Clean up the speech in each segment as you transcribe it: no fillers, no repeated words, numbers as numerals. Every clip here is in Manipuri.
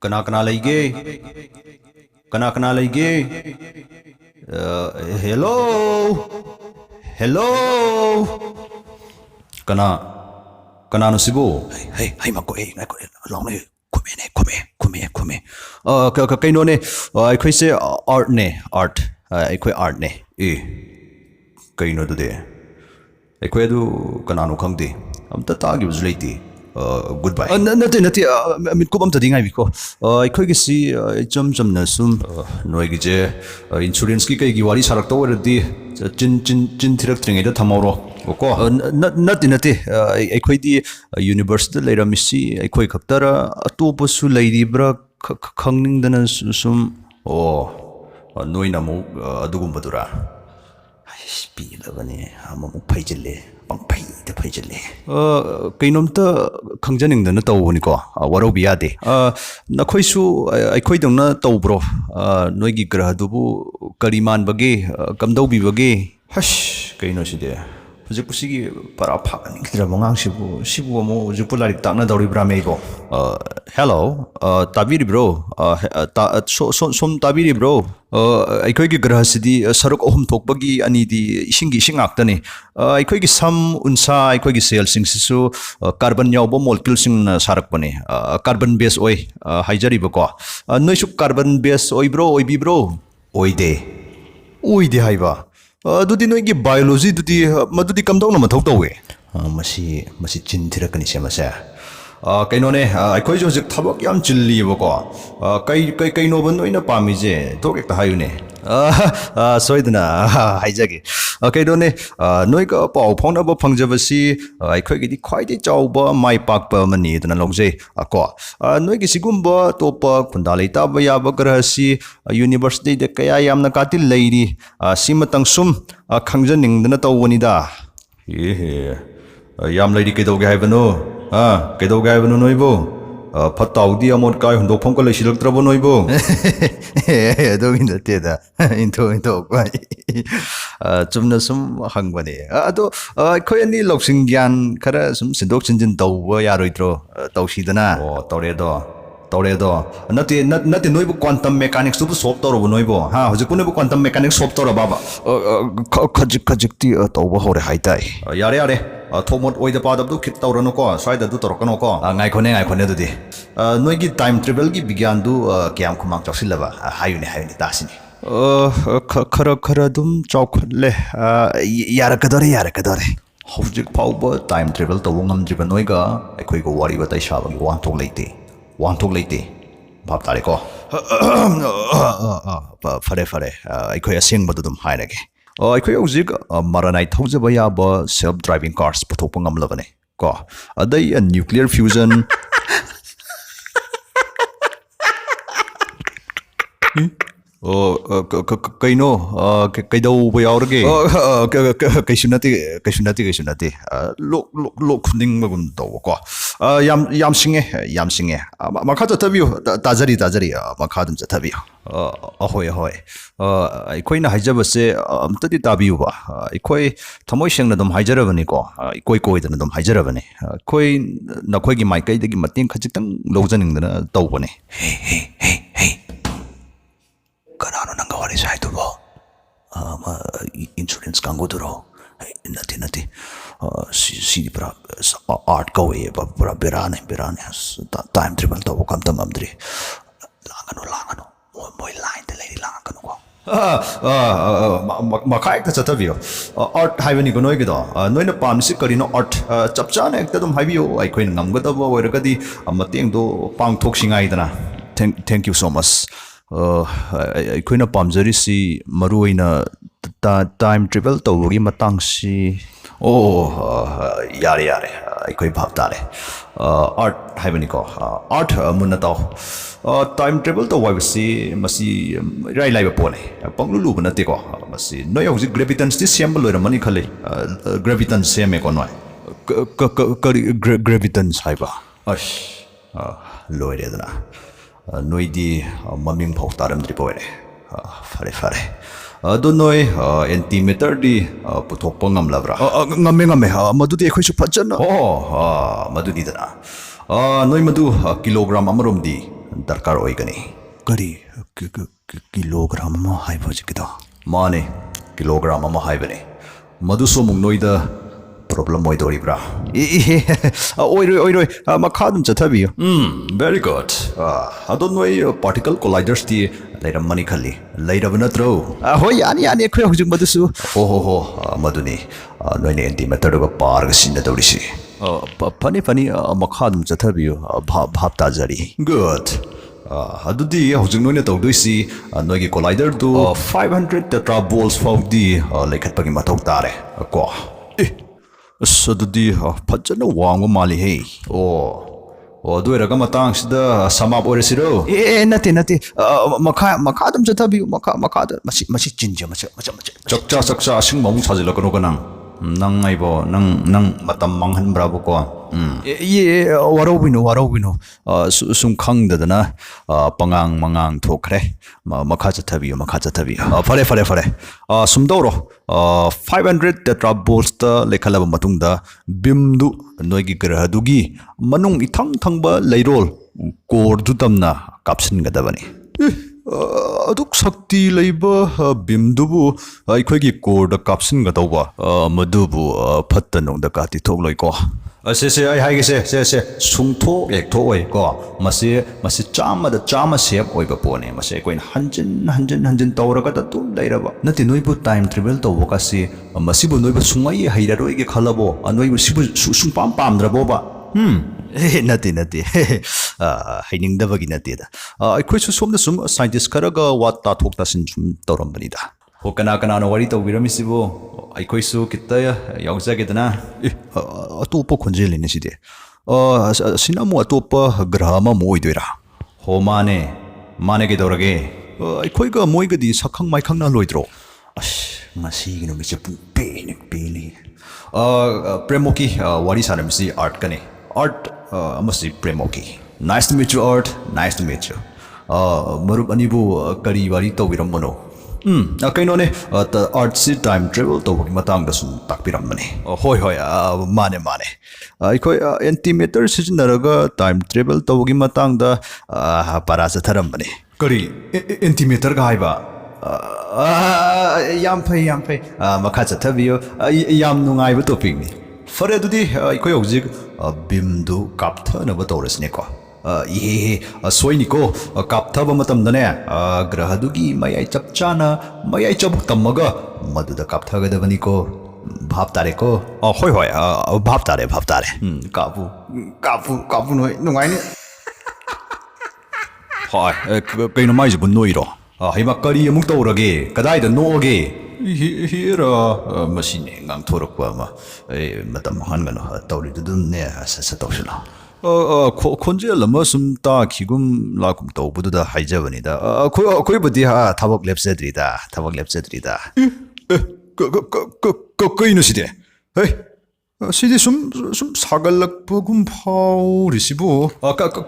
कना कना लेगे कना कना लेगे हेलो हेलो कना कना नुसिबो Hey, mako long ne kume. कहीं ने अखोई से आर्ट ने आर्ट अखोई आर्ट ने ए कहीं नो दुदे अखोई अदु कनानो खंगदे अमता तागिबसु लेते गुड बाय नते नते मिटकुब अमता दिंगाई बिको अखोई गिसी चम चमना सुम नोई गिजे इंश्योरेंस की कई वारी सारक तो वरदी चिन थिरक त्रिंगेदा थमारो ओको नते नते अखोई दी यूनिवर्सिटी लेरमिसी अखोई खक्तरा अतोपसु लेरिब्रा खंगनिंगदना सुम ओ नोइना मु अदुगुम्बदुरा Pilabane amamu phaijille pangphai de phaijille कईनोमता खंजनिंगदना तौबनिको वरौबि यादे नखोइसु अखोइदंना तौब्रो नोइगी ग्रहदुबु करी मानबगे कमदौबिबगे हश कईनोसिदे हुजिपुसिगी परा फागनिंगद्रा मंगांसिबु अमु हुजिपु लारिक ताकना दौरिब्रा मेबो हेलो ताबिरिब्रो सोम ताबिरिब्रो अखोइगी ग्रहसिदी सरुक अहुम थोकबगी अनिदी इसिंगी इसिंग आक्तने अखोइगी सम उनसा अखोइगी सेलसिंगसिसु कार्बन यावबो मोलिक्यूलसिंग सारकपने कार्बन बेस ओइ हाइजरिबको नोइसु कार्बन बेस ओइब्रो ओइबिब्रो ओइदे ओइदे हाइबा अदुदी नोइगी बायोलॉजी दुदी मदुदी कमदौना मथौ तौवे masi chinthira semase कईनोने अखोई जो हजिक थबक याम चिल्लीबको कईनोब नोइना पामीजे थोक एकता हायुने सोइदना हाइजगे कईनोने नोइका पाउ फाउनब फंगजबसी अखोइगिदी ख्वाइदि चाउबा माइ पाकपा मनिदना लौजे को नोइगी सिगुम्बा तोपा खुंदा लेताब याब ग्रहसी यूनिवर्सिटी दे कया यामना काति लेरी सिमतंग सुम खंगजनिंगदना तौवनिदा याम लेरी केदोगे हाइबनो कईदोगे हाइबनो नोइबो फताउदी अमोट काय हुंदोफम का लेसिलक्त्रबो नोइबो adogi nateda into kwai Chumna सुम हंगबने अदो अखोय अनि लौसिंग ज्ञान खरा सुम सिंदोक चिंजिन तौबा यारोइत्रो तौसीदना ओ तौरेदो नते नोइबो क्वांटम मेकानिक्स तुबो सॉल्व तौरबो नोइबो हा हजिकु नोइबो क्वांटम मेकानिक्स सॉल्व तौर बाबा खजिक तौबा होरे हाइताई यारे थोमोट ओइदा पादबदु खित तौरनुको स्वाइदा दु तौरकनुको गाइखोने दुदी नोइगी टाइम ट्रेवल की विज्ञान दु क्याम खुमाक चौसिलबा हायुने तासिनी खरा दुम चौखले यारकदोरे हौजिक फाउबा टाइम ट्रेवल तौबो ngamdriba noiga अखोइगो वारी बतै साबगी वांथोक लेते भाब तारेको फरे अखोइ असेंगबदु दुम हाइरगे अखोइ हौजिक मरानाइ थौजबा याबा सेल्फ ड्राइविंग कार्स पुथोकपा ngamlabane को अदै न्यूक्लियर फ्यूजन कईनो कईदौबा यावरगे कैसु नते लोक खुनिंगबगुम तौबको याम सिंगे मखा चथबियो ताजरी मखा दुम चथबियो अहोय अखोइना हाइजबसे अमतदि ताबियुबा अखोइ थमोइ सेंगना दुम हाइजरबनिको कोइदना दुम हाइजरबने अखोइ नखोइगी माइकैदगी मतेंग खजितंग लौजनिंगदना तौबने hey kanano nanga wari saitubo insurance kanguduro nati si pra art kawe pra berane time travel to kam tamamdri langano moi line de lady langano ko मखा एक चथबियो आर्ट हाइबनी को नोइगदो नोइना पामसी करिनो आर्ट चपचाना एक दम हाइबियो अखोइन नमगदब ओइरगदी मतेंगदो पांगथोकसिंगाइदना थैंक यू सो मच अखोइना पामजरिसी मरुइना टाइम ट्रेवल तौबगी मतंगसी ओ यारे अखोइ भाव तारे आर्ट हाइबनिको आर्ट मुनताओ टाइम ट्रेवल तो वाइबसी मसी राइ लाइब पोने पंगलुलुब नतेको मसी नोय हौजिक ग्रेविटेन्स दि सेम लोइरमनि खले ग्रेविटेन्स सेम एको नोय ग्रेविटेन्स हाइबा अश लोइरेदना नोइदी ममिंग फौ तारमद्रि पोरे फरे अदो नोय एंटीमीटर दि पुथोकप ngamlabra ngame मदुदि एखोइसु फजन मदुदि दना ꯅꯣꯏ ꯃꯗꯨ ꯀꯤꯂꯣꯒ꯭ꯔꯥꯝ ꯑꯃꯔꯣꯝꯗꯤ ꯗꯔꯀꯥꯔ ꯑꯣꯏꯒꯅꯤ ꯀꯔꯤ ꯀꯤꯂꯣꯒ꯭ꯔꯥꯝ ꯑꯃ ꯍꯥꯏꯕ ꯍꯧꯖꯤꯛꯀꯤꯗꯣ ꯃꯥꯅꯦ ꯀꯤꯂꯣꯒ꯭ꯔꯥꯝ ꯑꯃ ꯍꯥꯏꯕꯅꯦ ꯃꯗꯨꯁꯨ ꯑꯃꯨꯛ ꯅꯣꯏꯗ ꯄ꯭ꯔꯣꯕ꯭ꯂꯦꯝ ꯑꯣꯏꯗꯣꯔꯤꯕ꯭ꯔꯥ ꯑꯣꯏꯔꯣꯏ ꯃꯈꯥ ꯑꯗꯨꯝ ꯆꯠꯊꯕꯤꯌꯨ ꯚꯦꯔꯤ ꯒꯨꯗ ꯑꯗꯣ ꯅꯣꯏ ꯄꯥꯔꯇꯤꯀꯜ ꯀꯣꯂꯥꯏꯗꯔꯁꯇꯤ ꯂꯩꯔꯝꯃꯅꯤ ꯈꯜꯂꯤ ꯂꯩꯔꯕ ꯅꯠꯇ꯭ꯔꯣ ꯍꯣꯏ ꯌꯥꯅꯤ ꯑꯩꯈꯣꯏ ꯍꯧꯖꯤꯛ ꯃꯗꯨꯁꯨ ꯍꯣ ꯃꯗꯨꯅꯤ ꯅꯣꯏꯅ ꯑꯦꯟꯇꯤꯃꯦꯇꯔꯗꯨꯒ ꯄꯥꯔꯒ ꯁꯤꯖꯤꯟꯅꯗꯧꯔꯤꯁꯤ ꯐꯅꯤ ꯃꯈꯥ ꯑꯗꯨꯝ ꯆꯠꯊꯕꯤꯌꯨ ꯚꯥꯞ ꯇꯥꯖꯔꯤ ꯒꯨꯗ ꯑꯗꯨꯗꯤ ꯍꯧꯖꯤꯛ ꯅꯣꯏꯅ ꯇꯧꯗꯣꯏꯁꯤ ꯅꯣꯏꯒꯤ ꯀꯣꯂꯥꯏꯗꯔꯗꯨ 500 ꯇꯦꯇ꯭ꯔꯥ ꯕꯣꯜꯁ ꯐꯥꯎꯗꯤ ꯂꯩꯈꯠꯄꯒꯤ ꯃꯊꯧ ꯇꯥꯔꯦ ꯀꯣ ꯑꯁ ꯑꯗꯨꯗꯤ ꯐꯖꯅ ꯋꯥꯡꯕ ꯃꯥꯜꯂꯤꯍꯦ ꯑꯣ ꯑꯗꯨ ꯑꯣꯏꯔꯒ ꯃꯇꯥꯡꯁꯤꯗ ꯁꯃꯥꯞ ꯑꯣꯏꯔꯁꯤꯔꯣ ꯅꯠꯇꯦ ꯃꯈꯥ ꯑꯗꯨꯝ ꯆꯠꯊꯕꯤꯌꯨ ꯃꯈꯥꯗ ꯃꯁꯤ ꯆꯤꯟꯖꯦ ꯆꯛꯆꯥ ꯑꯁꯤꯡꯕ ꯑꯃꯨꯛ ꯁꯥꯖꯤꯜꯂꯛꯀꯅꯨꯀꯣ ꯅꯪ ꯑꯩꯕꯣ ꯅꯪ ꯃꯇꯝ ꯃꯥꯡꯍꯟꯕ꯭ꯔꯥꯕꯀꯣ ꯋꯥꯔꯧꯕꯤꯅꯣ ꯁꯨꯝ ꯈꯪꯗꯗꯅ ꯄꯉꯥꯡ ꯊꯣꯛꯈ꯭ꯔꯦ ꯃꯈꯥ ꯆꯠꯊꯕꯤꯌꯨ ꯐꯔꯦ ꯁꯨꯝꯗꯧꯔꯣ 500 ꯇꯦꯇ꯭ꯔꯥ ꯕꯣꯜꯁꯇ ꯂꯩꯈꯠꯂꯕ ꯃꯇꯨꯡꯗ ꯕꯤꯝꯗꯨ ꯅꯣꯏꯒꯤ ꯒ꯭ꯔꯍꯗꯨꯒꯤ ꯃꯅꯨꯡ ꯏꯊꯪ ꯊꯪꯕ ꯂꯩꯔꯣꯜ ꯀꯣꯔꯗꯨ ꯇꯝꯅ ꯀꯥꯞꯁꯤꯟꯒꯗꯕꯅꯤ ꯑꯗꯨꯛ ꯁꯛꯇꯤ ꯂꯩꯕ ꯕꯤꯝꯗꯨꯕꯨ ꯑꯩꯈꯣꯏꯒꯤ ꯀꯣꯔꯗ ꯀꯥꯞꯁꯤꯟꯒꯗꯧꯕ ꯃꯗꯨꯕꯨ ꯐꯠꯇ ꯅꯨꯡꯗ ꯀꯥꯇꯤ ꯊꯣꯛꯂꯣꯏꯀꯣ ꯑꯁꯤꯁꯦ ꯑꯩ ꯍꯥꯏꯒꯦꯁꯦ ꯁꯦ ꯁꯨꯡꯊꯣꯛ ꯍꯦꯛ ꯊꯣꯛꯑꯣꯏ ꯀꯣ ꯃꯁꯤ ꯆꯥꯝꯃꯗ ꯆꯥꯝꯃ ꯁꯦꯞ ꯑꯣꯏꯕ ꯄꯣꯠꯅꯦ ꯃꯁꯤ ꯑꯩꯈꯣꯏꯅ ꯍꯟꯖꯤꯟ ꯇꯧꯔꯒ ꯑꯗꯨꯝ ꯂꯩꯔꯕ ꯅꯠꯇꯦ ꯅꯣꯏꯕꯨ ꯇꯥꯏꯝ ꯇ꯭ꯔꯦꯚꯦꯜ ꯇꯧꯕꯒꯁꯤ ꯃꯁꯤꯕꯨ ꯅꯣꯏꯕꯨ ꯁꯨꯡꯍꯩ ꯍꯩꯔꯔꯣꯏꯒꯦ ꯈꯜꯂꯕꯣ ꯅꯣꯏꯕꯨ ꯁꯤꯕꯨ ꯁꯨꯡꯄꯥꯝ ꯄꯥꯝꯗ꯭ꯔꯕꯣꯕ ꯅꯠꯇꯦ ꯍꯩꯅꯤꯡꯗꯕꯒꯤ ꯅꯠꯇꯦꯗ ꯑꯩꯈꯣꯏꯁꯨ ꯁꯣꯝꯗ ꯁꯨꯝ ꯁꯥꯏꯟꯇꯤꯁ ꯈꯔꯒ ꯋꯥ ꯇꯥꯊꯣꯛ ꯇꯥꯁꯤꯟ ꯁꯨꯝ ꯇꯧꯔꯝꯕꯅꯤꯗ ꯍꯣ ꯀꯅꯥꯅꯣ ꯋꯥꯔꯤ ꯇꯧꯕꯤꯔꯝꯃꯤꯁꯤꯕꯨ ꯑꯩꯈꯣꯏꯁꯨ ꯈꯤꯇ ꯌꯥꯎꯖꯒꯦꯗꯅ ꯑꯇꯣꯞꯄ ꯈꯣꯟꯖꯦꯜꯅꯤꯅꯦ ꯁꯤꯗꯤ ꯑꯁꯤꯅ ꯑꯃꯨꯛ ꯑꯇꯣꯞꯄ ꯒ꯭ꯔꯍ ꯑꯃꯃꯨꯛ ꯑꯣꯏꯗꯣꯏꯔꯥ ꯍꯣ ꯃꯥꯅꯦ ꯀꯩꯗꯧꯔꯒꯦ ꯑꯩꯈꯣꯏꯒ ꯃꯣꯏꯒꯗꯤ ꯁꯛꯈꯪ ꯃꯥꯏꯈꯪꯅ ꯂꯣꯏꯗ꯭ꯔꯣ ꯉꯁꯤꯒꯤ ꯅꯨꯃꯤꯠꯁꯦ ꯄꯨꯡ ꯄꯦꯜꯂꯤ ꯄ꯭ꯔꯦꯃꯣꯀꯤ ꯋꯥꯔꯤ ꯁꯥꯟꯅꯕꯁꯤ ꯑꯥꯔꯠꯀꯅꯤ ꯑꯥꯔꯠ ꯑꯃꯁꯨꯡ ꯄ꯭ꯔꯦꯃꯣꯀꯤ ꯅꯥꯏꯁ ꯇꯨ ꯃꯤꯠ ꯌꯨ ꯑꯥꯔꯠ ꯅꯥꯏꯁ ꯇꯨ ꯃꯤꯠ ꯌꯨ ꯃꯔꯨꯞ ꯑꯅꯤꯕꯨ ꯀꯔꯤ ꯋꯥꯔꯤ ꯇꯧꯕꯤꯔꯝꯕꯅꯣ ꯀꯩꯅꯣꯅꯦ ꯑꯥꯔꯠꯁꯤ ꯇꯥꯏꯝ ꯇ꯭ꯔꯦꯚꯦꯜ ꯇꯧꯕꯒꯤ ꯃꯇꯥꯡꯗ ꯁꯨꯝ ꯇꯥꯛꯄꯤꯔꯝꯕꯅꯤ ꯍꯣꯏ ꯃꯥꯅꯦ ꯑꯩꯈꯣꯏ ꯑꯦꯟꯇꯤꯃꯦꯇꯔ ꯁꯤꯖꯤꯟꯅꯔꯒ ꯇꯥꯏꯝ ꯇ꯭ꯔꯦꯚꯦꯜ ꯇꯧꯕꯒꯤ ꯃꯇꯥꯡꯗ ꯄꯔꯥ ꯆꯠꯊꯔꯝꯕꯅꯤ ꯀꯔꯤ ꯑꯦꯟꯇꯤꯃꯦꯇꯔꯒ ꯍꯥꯏꯕ ꯌꯥꯝ ꯐꯩ ꯃꯈꯥ ꯆꯠꯊꯕꯤꯌꯨ ꯌꯥꯝ ꯅꯨꯡꯉꯥꯏꯕ ꯇꯣꯄꯤꯛꯅꯤ ꯐꯔꯦ ꯑꯗꯨꯗꯤ ꯑꯩꯈꯣꯏ ꯍꯧꯖꯤꯛ ꯕꯤꯝꯗꯨ ꯀꯥꯞꯊꯅꯕ ꯇꯧꯔꯁꯤꯅꯦꯀꯣ ꯁꯣꯏꯅꯤꯀꯣ ꯀꯥꯞꯊꯕ ꯃꯇꯝꯗꯅꯦ ꯒ꯭ꯔꯍꯗꯨꯒꯤ ꯃꯌꯥꯏ ꯆꯞ ꯆꯥꯅ ꯃꯌꯥꯏ ꯆꯕꯨꯛ ꯇꯝꯃꯒ ꯃꯗꯨꯗ ꯀꯥꯞꯊꯒꯗꯕꯅꯤꯀꯣ ꯚꯥꯞ ꯇꯥꯔꯦꯀꯣ ꯍꯣꯏ ꯚꯥꯞ ꯇꯥꯔꯦ ꯀꯥꯞꯄꯨ ꯅꯣꯏ ꯅꯨꯡꯉꯥꯏꯅꯤ ꯀꯩꯅꯣ ꯃꯥꯏꯁꯤꯕꯨ ꯅꯣꯏꯔꯣ ꯍꯩꯃꯥ ꯀꯔꯤ ꯑꯃꯨꯛ ꯇꯧꯔꯒꯦ ꯀꯗꯥꯏꯗ ꯅꯣꯛꯑꯒꯦ ꯍꯤꯔ ꯃꯁꯤꯅꯦ ꯉꯥꯡꯊꯣꯔꯛꯄ ꯑꯃ ꯃꯇꯝ ꯃꯥꯡꯍꯟꯒꯅꯨ ꯇꯧꯔꯤꯗꯨꯗꯨꯝꯅꯦ ꯁꯠ ꯇꯧꯁꯤꯜꯂꯣ ꯈꯣꯟꯖꯦꯜ ꯑꯃ ꯁꯨꯝ ꯇꯥꯈꯤꯒꯨꯝ ꯂꯥꯛꯀꯨꯝ ꯇꯧꯕꯗꯨꯗ ꯍꯥꯏꯖꯕꯅꯤꯗ ꯑꯩꯈꯣꯏꯕꯨꯗꯤ ꯊꯕꯛ ꯂꯦꯞꯆꯗ꯭ꯔꯤꯗ ꯀꯩꯅꯣ ꯁꯤꯗꯤ ꯁꯤꯗꯤ ꯁꯨꯝ ꯁꯥꯒꯠꯂꯛꯄꯒꯨꯝ ꯐꯥꯎꯔꯤꯁꯤꯕꯨ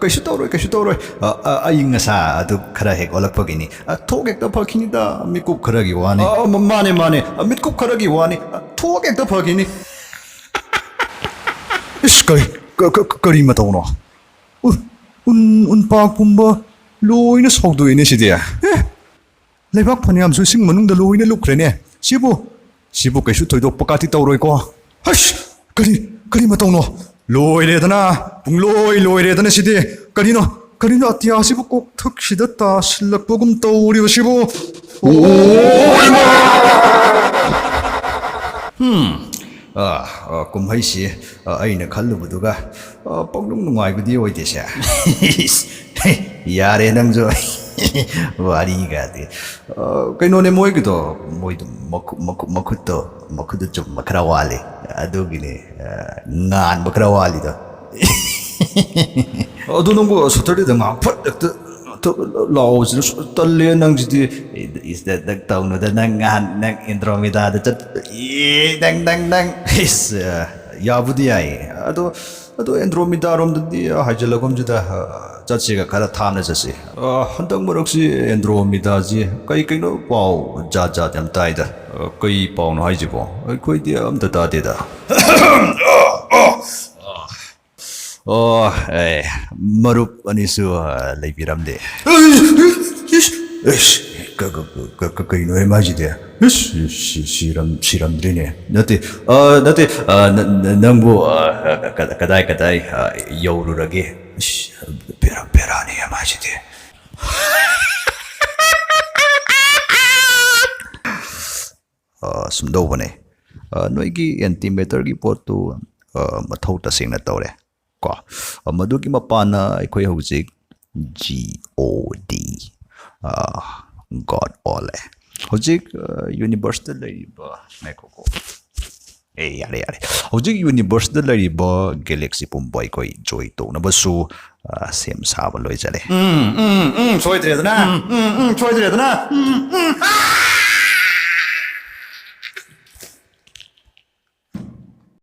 ꯀꯩꯁꯨ ꯇꯧꯔꯣꯏ ꯑꯏꯪ ꯑꯁꯥ ꯑꯗꯨ ꯈꯔ ꯍꯦꯛ ꯑꯣꯜꯂꯛꯄꯒꯤꯅꯤ ꯊꯣꯛ ꯍꯦꯛꯇ ꯐꯈꯤꯅꯤꯗ ꯃꯤꯀꯨꯞ ꯈꯔꯒꯤ ꯋꯥꯅꯤ ꯃꯥꯅꯦ ꯃꯤꯠꯀꯨꯞ ꯈꯔꯒꯤ ꯋꯥꯅꯤ ꯊꯣꯛ ꯍꯦꯛꯇ ꯐꯈꯤꯅꯤ ꯏꯁ ꯀꯔꯤ ꯃꯇꯧꯅꯣ ꯎꯟꯄꯥꯛꯀꯨꯝꯕ ꯂꯣꯏꯅ ꯁꯧꯗꯣꯛꯏꯅꯦ ꯁꯤꯗꯤ ꯂꯩꯕꯥꯛ ꯐꯅꯌꯥꯝꯁꯨ ꯏꯁꯤꯡ ꯃꯅꯨꯡꯗ ꯂꯣꯏꯅ ꯂꯨꯞꯈ꯭ꯔꯦꯅꯦ ꯁꯤꯕꯨ ꯀꯩꯁꯨ ꯊꯣꯏꯗꯣꯛꯄ ꯀꯥꯇꯤ ꯇꯧꯔꯣꯏꯀꯣ ꯀꯔꯤ ꯃꯇꯧꯅꯣ ꯂꯣꯏꯔꯦꯗꯅ ꯂꯣꯏꯔꯦꯗꯅ ꯁꯤꯗꯤ ꯀꯔꯤꯅꯣ ꯑꯇꯤꯌꯥꯁꯤꯕꯨ ꯀꯣꯛꯊꯛꯁꯤꯗ ꯇꯥꯁꯤꯜꯂꯛꯄꯒꯨꯝ ꯇꯧꯔꯤꯕꯁꯤꯕꯨ ꯀꯨꯝꯍꯩꯁꯤ ꯑꯩꯅ ꯈꯜꯂꯨꯕꯗꯨꯒ ꯄꯪꯅꯨꯡ ꯅꯨꯡꯉꯥꯏꯕꯗꯤ ꯑꯣꯏꯗꯦꯁꯦ ꯌꯥꯔꯦ ꯅꯪꯁꯨ ꯋꯥꯔꯤꯒꯗꯤ ꯀꯩꯅꯣꯅꯦ ꯃꯣꯏꯗꯣ ꯃꯈꯨꯠꯇꯣ ꯆꯨꯝꯕ ꯈꯔ ꯋꯥꯠꯂꯤ ꯑꯗꯨꯒꯤꯅꯦ ꯉꯥꯟꯕ ꯈꯔ ꯋꯥꯠꯂꯤꯗꯣ ꯑꯗꯨ ꯅꯪꯕꯨ ꯁꯇꯔꯗꯦꯗ ꯉꯥꯏꯍꯥꯛ ꯐꯠ ꯍꯦꯛꯇ ꯂꯥꯛꯑꯣꯁꯤꯅ ꯇꯜꯂꯦ ꯅꯪꯁꯤꯗꯤ ꯅꯪ ꯇꯧꯅꯨꯗ ꯅꯪ ꯏꯟꯗ꯭ꯔꯣꯃꯤꯗꯥꯗ ꯅꯪ ꯌꯥꯕꯨꯗꯤ ꯌꯥꯏꯌꯦ ꯑꯗꯣ ꯑꯦꯟꯗ꯭ꯔꯣꯃꯤꯗꯥꯔꯣꯝꯗꯗꯤ ꯍꯥꯏꯖꯤꯜꯂꯒꯨꯝꯁꯤꯗ ꯆꯠꯁꯤꯒ ꯈꯔ ꯊꯥꯞꯅ ꯆꯠꯁꯤ ꯍꯟꯗꯛ ꯃꯔꯛꯁꯤ ꯑꯦꯟꯗ꯭ꯔꯣꯃꯤꯗꯥꯁꯤ ꯀꯩꯅꯣ ꯄꯥꯎ ꯖꯥꯠ ꯌꯥꯝ ꯇꯥꯏꯗ ꯀꯩ ꯄꯥꯎꯅꯣ ꯍꯥꯏꯁꯤꯕꯣ ꯑꯩꯈꯣꯏꯗꯤ ꯑꯝꯇ ꯇꯥꯗꯦꯗ ꯑꯣ ꯑꯦ ꯃꯔꯨꯞ ꯑꯅꯤꯁꯨ ꯂꯩꯕꯤꯔꯝꯗꯦ ꯀꯩꯅꯣ ꯃꯥꯏꯁꯤꯗꯤ ꯁꯤꯔꯝꯗ꯭ꯔꯤꯅꯦ ꯅꯠꯇꯦ ꯅꯠꯇꯦ ꯅꯪꯕꯨ ꯀꯗꯥꯏ ꯀꯗꯥꯏ ꯌꯧꯔꯨꯔꯒꯦ ꯕꯦꯔꯥꯅꯤ ꯃꯥꯏꯁꯤꯗꯤ ꯁꯨꯝꯗꯧꯕꯅꯦ ꯅꯣꯏꯒꯤ ꯑꯦꯟꯇꯤꯃꯦꯇꯔꯒꯤ ꯄꯣꯠꯇꯨ ꯃꯊꯧ ꯇꯁꯦꯡꯅ ꯇꯧꯔꯦ ꯀꯣ ꯃꯗꯨꯒꯤ ꯃꯄꯥꯟꯅ ꯑꯩꯈꯣꯏ ꯍꯧꯖꯤꯛ GOD ꯒꯣꯠ ꯑꯣꯜꯂꯦ ꯍꯧꯖꯤꯛ ꯌꯨꯅꯤꯚꯔꯁꯇ ꯂꯩꯔꯤꯕ ꯉꯥꯏꯈꯣꯀꯣ ꯌꯥꯔꯦ ꯍꯧꯖꯤꯛ ꯌꯨꯅꯤꯚꯔꯁꯇ ꯂꯩꯔꯤꯕ ꯒꯦꯂꯦꯛꯁꯤ ꯄꯨꯝꯕ ꯑꯩꯈꯣꯏ ꯖꯣꯏ ꯇꯧꯅꯕꯁꯨ ꯁꯦꯝ ꯁꯥꯕ ꯂꯣꯏꯖꯔꯦ ꯁꯣꯏꯗ꯭ꯔꯦꯗꯅ